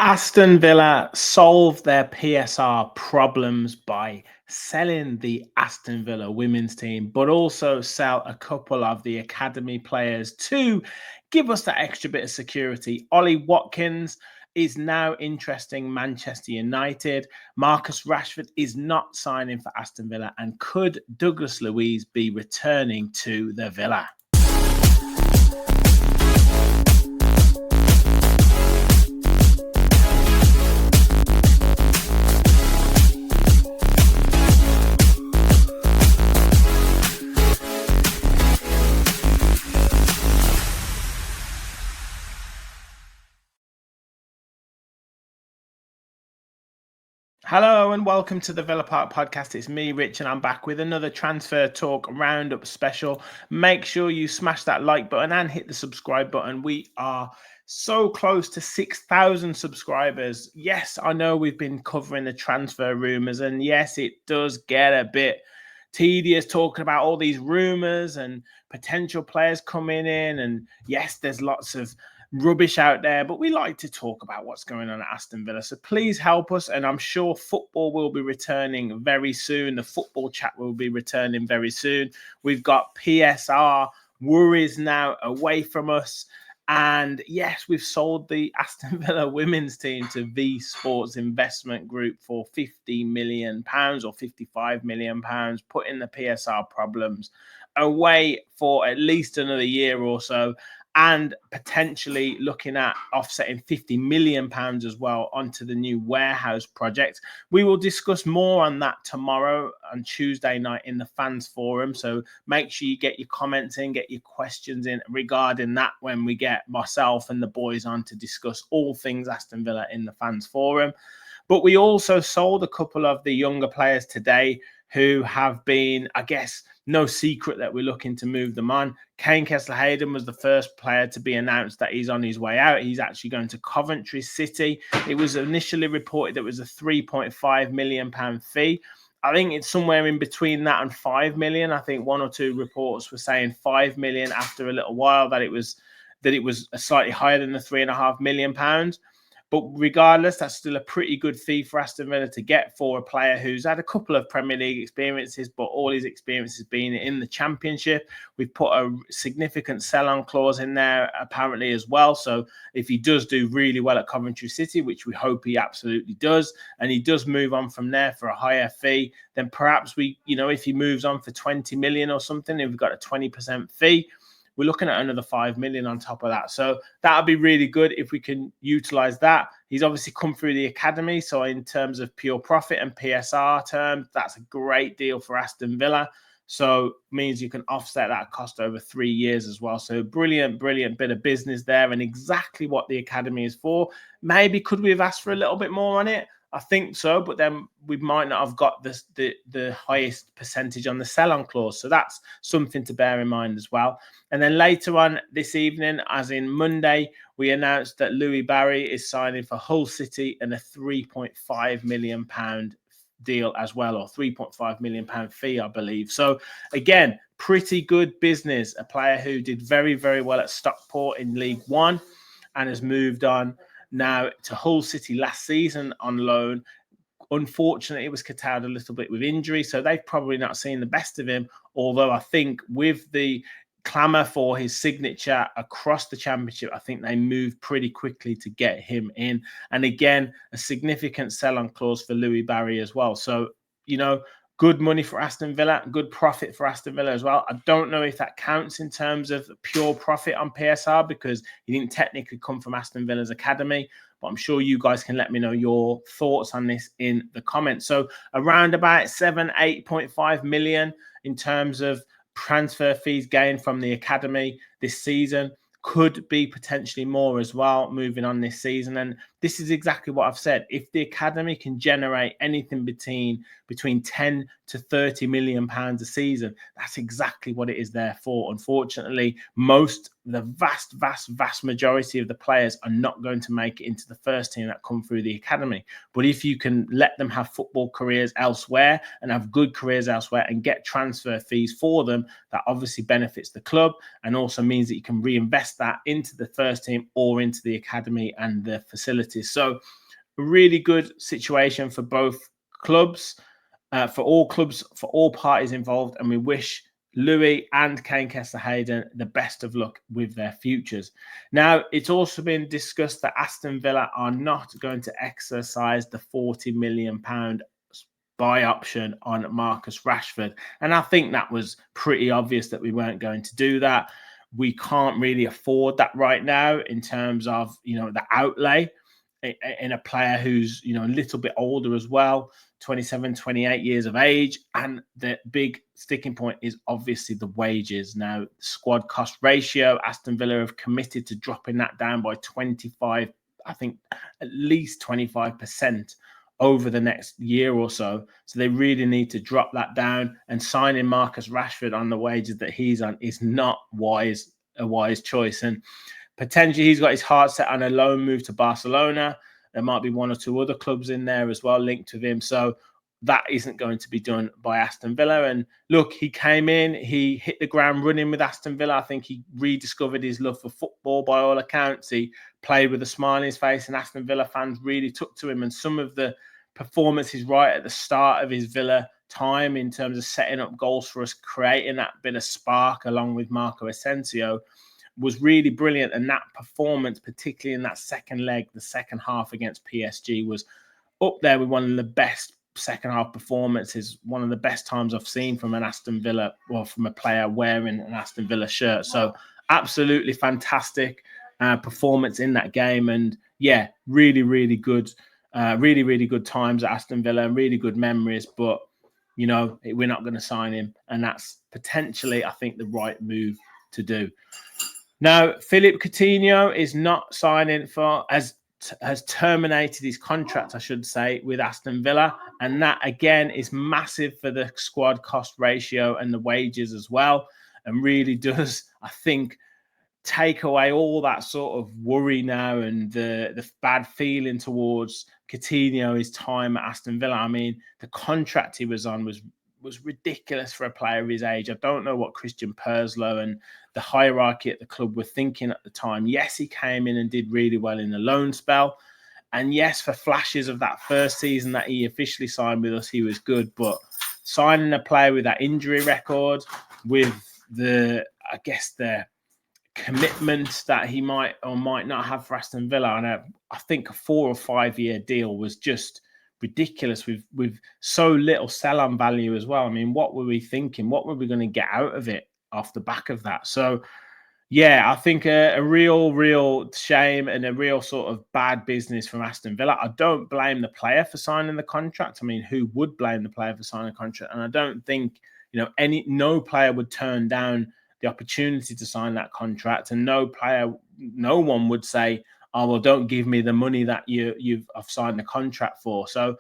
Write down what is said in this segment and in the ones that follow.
Aston Villa solved their PSR problems by selling the Aston Villa women's team, but also sell a couple of the academy players to give us that extra bit of security. Ollie Watkins is now interesting Manchester United. Marcus Rashford is not signing for Aston Villa. And could Douglas Luiz be returning to the Villa? Hello and welcome to the Villa Park podcast. It's me, Rich, and I'm back with another Transfer Talk Roundup special. Make sure you smash that like button and hit the subscribe button. We are so close to 6,000 subscribers. Yes, I know we've been covering the transfer rumours, and yes, it does get a bit tedious talking about all these rumours and potential players coming in. And yes, there's lots of rubbish out there, but we like to talk about what's going on at Aston Villa. So please help us, and I'm sure football will be returning very soon. The football chat will be returning very soon. We've got PSR worries now away from us. And yes, we've sold the Aston Villa women's team to V Sports Investment Group for £50 million or £55 million, putting the PSR problems away for at least another year or so, and potentially looking at offsetting £50 million as well onto the new warehouse project. We will discuss more on that tomorrow on Tuesday night in the fans forum. So make sure you get your comments in, get your questions in regarding that when we get myself and the boys on to discuss all things Aston Villa in the fans forum. But we also sold a couple of the younger players today who have been, I guess, no secret that we're looking to move them on. Kaine Kesler-Hayden was the first player to be announced that he's on his way out. He's actually going to Coventry City. It was initially reported that it was a £3.5 million fee. I think it's somewhere in between that and 5 million. I think one or two reports were saying 5 million after a little while, that it was slightly higher than the £3.5 million. But regardless, that's still a pretty good fee for Aston Villa to get for a player who's had a couple of Premier League experiences, but all his experiences being in the Championship. We've put a significant sell-on clause in there apparently as well. So if he does do really well at Coventry City, which we hope he absolutely does, and he does move on from there for a higher fee, then perhaps if he moves on for 20 million or something, if we've got a 20% fee, we're looking at another 5 million on top of that. So that would be really good if we can utilize that. He's obviously come through the academy. So in terms of pure profit and PSR terms, that's a great deal for Aston Villa. So means you can offset that cost over 3 years as well. So brilliant bit of business there, and exactly what the academy is for. Maybe could we have asked for a little bit more on it? I think so, but then we might not have got the highest percentage on the sell-on clause. So that's something to bear in mind as well. And then later on this evening, as in Monday, we announced that Louie is signing for Hull City and a £3.5 million deal as well, or £3.5 million fee, I believe. So again, pretty good business. A player who did very, very well at Stockport in League One and has moved on now to Hull City last season on loan. Unfortunately, it was curtailed a little bit with injury, so they've probably not seen the best of him. Although I think with the clamour for his signature across the Championship, I think they moved pretty quickly to get him in. And again, a significant sell-on clause for Louie as well. So, good money for Aston Villa, good profit for Aston Villa as well. I don't know if that counts in terms of pure profit on PSR because he didn't technically come from Aston Villa's academy, but I'm sure you guys can let me know your thoughts on this in the comments. So around about 8.5 million in terms of transfer fees gained from the academy this season. Could be potentially more as well moving on this season. And this is exactly what I've said. If the academy can generate anything between 10 to £30 million a season. That's exactly what it is there for. Unfortunately, the vast majority of the players are not going to make it into the first team that come through the academy. But if you can let them have football careers elsewhere and have good careers elsewhere and get transfer fees for them, that obviously benefits the club and also means that you can reinvest that into the first team or into the academy and the facilities. So a really good situation for both clubs, for all clubs, for all parties involved. And we wish Louie and Kaine Kesler-Hayden the best of luck with their futures. Now, it's also been discussed that Aston Villa are not going to exercise the £40 million buy option on Marcus Rashford. And I think that was pretty obvious that we weren't going to do that. We can't really afford that right now in terms of, the outlay in a player who's, a little bit older as well, 27, 28 years of age. And the big sticking point is obviously the wages. Now, squad cost ratio, Aston Villa have committed to dropping that down by 25, I think at least 25% over the next year or so. So they really need to drop that down, and signing Marcus Rashford on the wages that he's on is not a wise choice. And potentially he's got his heart set on a loan move to Barcelona. There might be one or two other clubs in there as well linked with him. So that isn't going to be done by Aston Villa. And look, he came in, he hit the ground running with Aston Villa. I think he rediscovered his love for football by all accounts. He played with a smile on his face, and Aston Villa fans really took to him. And some of the performances right at the start of his Villa time in terms of setting up goals for us, creating that bit of spark along with Marco Asensio, was really brilliant. And that performance, particularly in that second leg, the second half against PSG, was up there with one of the best second half performances, one of the best times I've seen from an Aston Villa, or from a player wearing an Aston Villa shirt. So absolutely fantastic performance in that game. And yeah, really good, really good times at Aston Villa, really good memories. But, we're not going to sign him. And that's potentially, I think, the right move to do. Now, Philippe Coutinho is not signing has terminated his contract, I should say, with Aston Villa. And that, again, is massive for the squad cost ratio and the wages as well. And really does, I think, take away all that sort of worry now and the bad feeling towards Coutinho, his time at Aston Villa. I mean, the contract he was on was ridiculous for a player of his age. I don't know what Christian Perslow and the hierarchy at the club were thinking at the time. Yes, he came in and did really well in the loan spell. And yes, for flashes of that first season that he officially signed with us, he was good. But signing a player with that injury record, with the commitment that he might or might not have for Aston Villa, and I think a 4 or 5 year deal was just ridiculous with so little sell-on value as well. I mean, what were we thinking? What were we going to get out of it off the back of that? So, yeah, I think a real shame and a real sort of bad business from Aston Villa. I don't blame the player for signing the contract. I mean, who would blame the player for signing a contract? And I don't think, no player would turn down the opportunity to sign that contract, and no one would say, oh, well, don't give me the money that I've signed the contract for. So,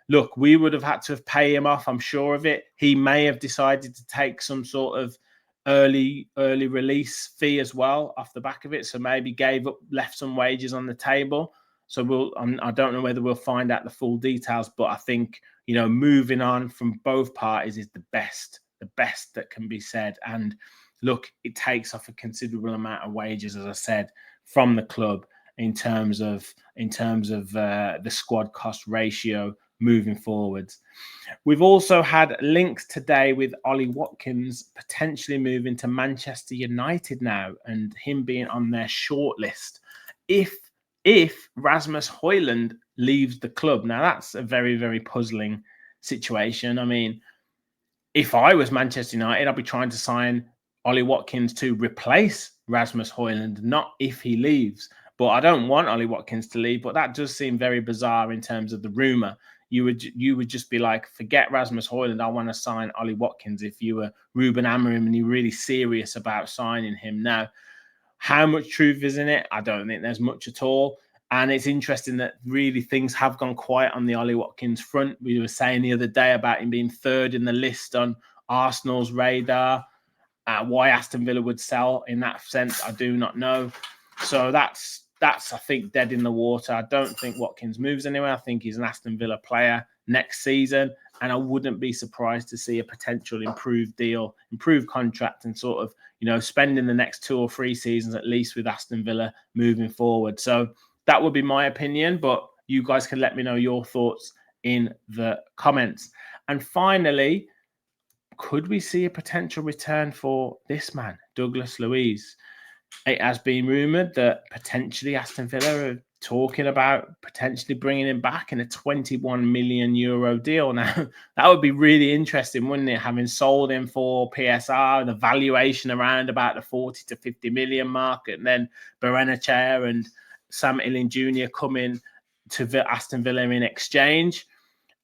look, we would have had to have paid him off, I'm sure of it. He may have decided to take some sort of early release fee as well off the back of it. So maybe left some wages on the table. So I don't know whether we'll find out the full details, but I think, moving on from both parties is the best that can be said. And look, it takes off a considerable amount of wages, as I said, from the club in terms of the squad cost ratio moving forwards. We've also had links today with Ollie Watkins potentially moving to Manchester United now, and him being on their shortlist if Rasmus Højlund leaves the club. Now, that's a very, very puzzling situation. I mean, if I was Manchester United, I'd be trying to sign Ollie Watkins to replace Rasmus Højlund, not if he leaves. But I don't want Ollie Watkins to leave, but that does seem very bizarre in terms of the rumour. You would just be like, forget Rasmus Højlund, I want to sign Ollie Watkins if you were Ruben Amorim and you're really serious about signing him. Now, how much truth is in it? I don't think there's much at all. And it's interesting that really things have gone quiet on the Ollie Watkins front. We were saying the other day about him being third in the list on Arsenal's radar. Why Aston Villa would sell in that sense, I do not know. So that's I think dead in the water. I don't think Watkins moves anywhere. I think he's an Aston Villa player next season, and I wouldn't be surprised to see a potential improved deal, improved contract, and sort of, you know, spending the next 2 or 3 seasons at least with Aston Villa moving forward. So that would be my opinion, but you guys can let me know your thoughts in the comments. And finally, could we see a potential return for this man, Douglas Luiz? It has been rumoured that potentially Aston Villa are talking about potentially bringing him back in a 21 million euro deal. Now, that would be really interesting, wouldn't it? Having sold him for PSR, the valuation around about the 40 to 50 million mark, and then Berenachea and Sam Illing Jr. coming to Aston Villa in exchange.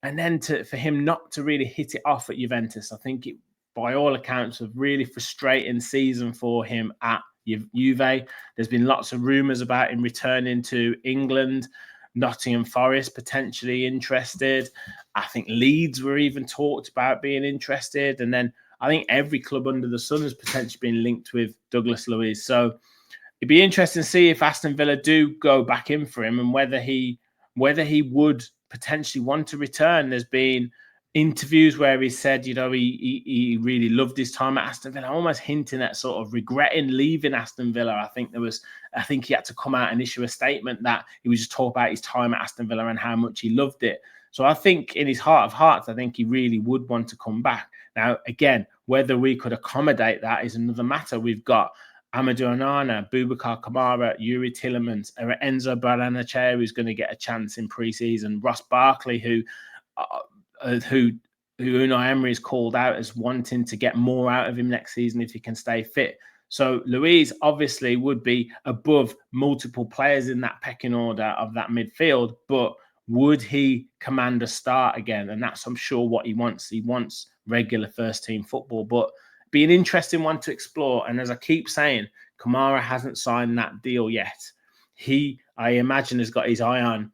And then for him not to really hit it off at Juventus, I think it, by all accounts, a really frustrating season for him at Juve. There's been lots of rumours about him returning to England. Nottingham Forest potentially interested. I think Leeds were even talked about being interested. And then I think every club under the sun has potentially been linked with Douglas Luiz. So it'd be interesting to see if Aston Villa do go back in for him and whether he would potentially want to return. There's been interviews where he said, you know, he really loved his time at Aston Villa, almost hinting at sort of regretting leaving Aston Villa. I think he had to come out and issue a statement that he was just talking about his time at Aston Villa and how much he loved it. So I think in his heart of hearts, I think he really would want to come back. Now, again, whether we could accommodate that is another matter. We've got Amadou Onana, Boubacar Kamara, Yuri Tielemans, Enzo Berenachea, who's going to get a chance in pre-season, Ross Barkley, who Unai Emery has called out as wanting to get more out of him next season if he can stay fit. So Luiz obviously would be above multiple players in that pecking order of that midfield, but would he command a start again? And that's, I'm sure, what he wants. He wants regular first-team football, but be an interesting one to explore. And as I keep saying, Kamara hasn't signed that deal yet. He, I imagine, has got his eye on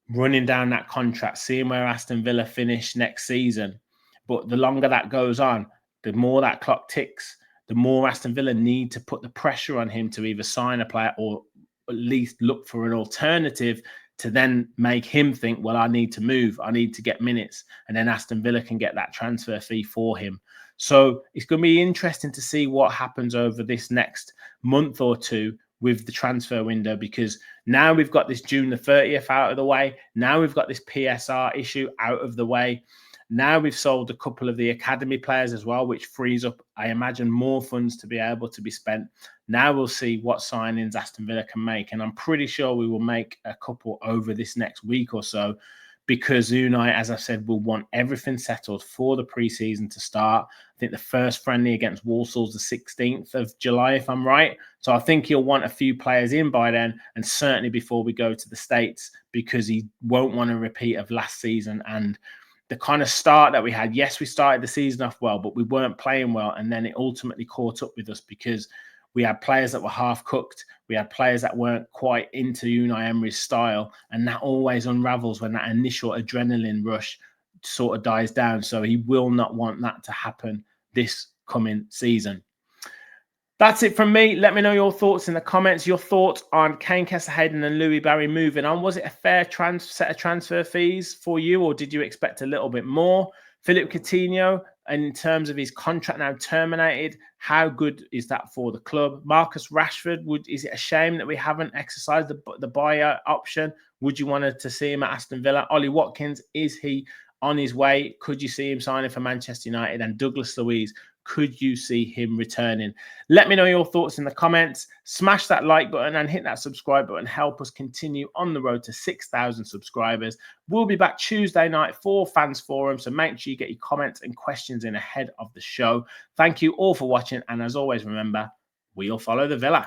running down that contract, seeing where Aston Villa finish next season. But the longer that goes on, the more that clock ticks, the more Aston Villa need to put the pressure on him to either sign a player or at least look for an alternative to then make him think, well, I need to move, I need to get minutes, and then Aston Villa can get that transfer fee for him. So it's going to be interesting to see what happens over this next month or two with the transfer window, because now we've got this June the 30th out of the way. Now we've got this PSR issue out of the way. Now we've sold a couple of the academy players as well, which frees up, I imagine, more funds to be able to be spent. Now we'll see what signings Aston Villa can make. And I'm pretty sure we will make a couple over this next week or so, because Unai, as I said, will want everything settled for the pre-season to start. I think the first friendly against Walsall's the 16th of July, if I'm right. So I think he'll want a few players in by then, and certainly before we go to the States, because he won't want a repeat of last season and the kind of start that we had. Yes, we started the season off well, but we weren't playing well. And then it ultimately caught up with us because we had players that were half cooked. We had players that weren't quite into Unai Emery's style. And that always unravels when that initial adrenaline rush sort of dies down. So he will not want that to happen this coming season. That's it from me. Let me know your thoughts in the comments. Your thoughts on Kaine, Kesler-Hayden and Louie Barry moving on. Was it a fair set of transfer fees for you, or did you expect a little bit more? Philippe Coutinho, in terms of his contract now terminated, how good is that for the club? Marcus Rashford, is it a shame that we haven't exercised the buyout option? Would you want to see him at Aston Villa? Ollie Watkins, is he on his way? Could you see him signing for Manchester United? And Douglas Luiz, could you see him returning? Let me know your thoughts in the comments. Smash that like button and hit that subscribe button. Help us continue on the road to 6,000 subscribers. We'll be back Tuesday night for Fans Forum, so make sure you get your comments and questions in ahead of the show. Thank you all for watching, and as always, remember, we'll follow the Villa.